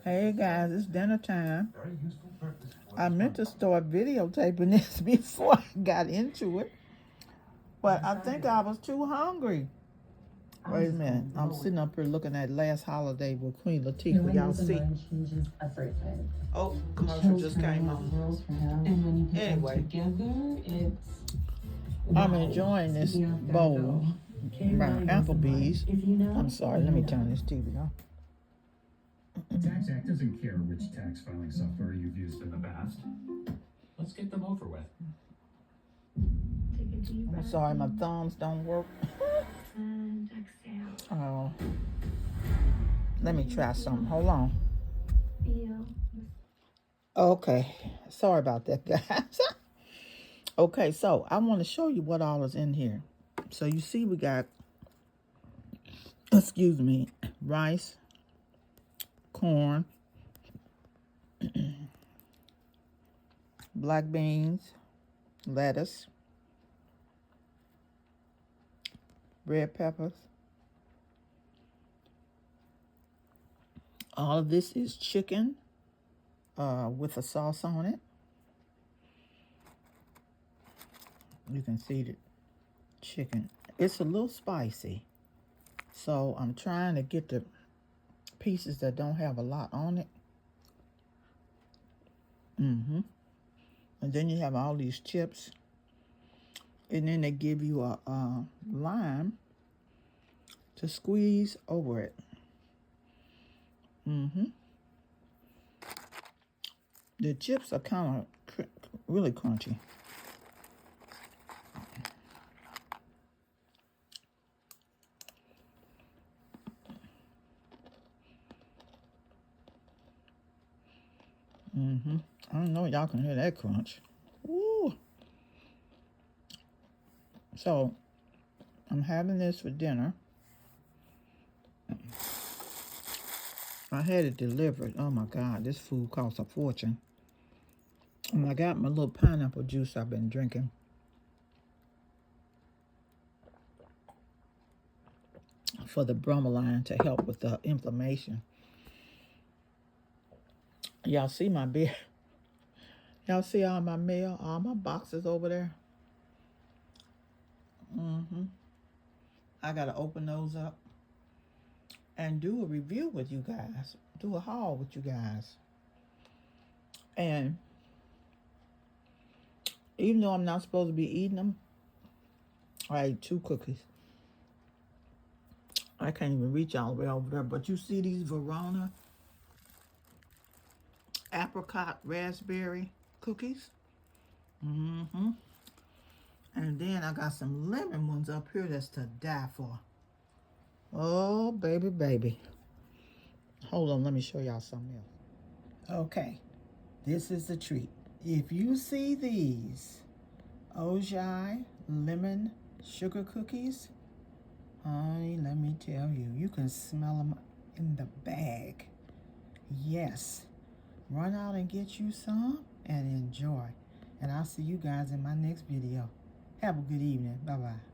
Hey guys, it's dinner time. I meant to start videotaping this before I got into it, but I think I was too hungry. Wait a minute, I'm sitting up here looking at Last Holiday with Queen Latifah. Y'all see? Oh, commercial just came on. Anyway, I'm enjoying this bowl by Applebee's. I'm sorry, let me turn this TV on. The Tax Act doesn't care which tax filing software you've used in the past. Let's get them over with. I'm sorry, my thumbs don't work. Oh, let me try something. Hold on. Okay, sorry about that, guys. Okay, so I want to show you what all is in here. So you see we got, excuse me, rice, corn, black beans, lettuce, red peppers. All of this is chicken with a sauce on it. You can see the chicken. It's a little spicy. So I'm trying to get the pieces that don't have a lot on it. And then you have all these chips. And then they give you a lime to squeeze over it. The chips are kind of really crunchy. I don't know if y'all can hear that crunch. Woo. So I'm having this for dinner. I had it delivered. Oh my God, this food costs a fortune. And I got my little pineapple juice I've been drinking. For the bromelain to help with the inflammation. Y'all see my bed? Y'all see all my mail, all my boxes over there? I gotta open those up and do a review with you guys. Do a haul with you guys. And even though I'm not supposed to be eating them, I ate 2 cookies. I can't even reach all the way over there. But you see these Verona apricot raspberry cookies? And then I got some lemon ones up here that's to die for. Oh, baby, baby. Hold on, let me show y'all something else. Okay, this is the treat. If you see these Ojai lemon sugar cookies, honey, let me tell you, you can smell them in the bag. Yes. Run out and get you some and enjoy. And I'll see you guys in my next video. Have a good evening. Bye-bye.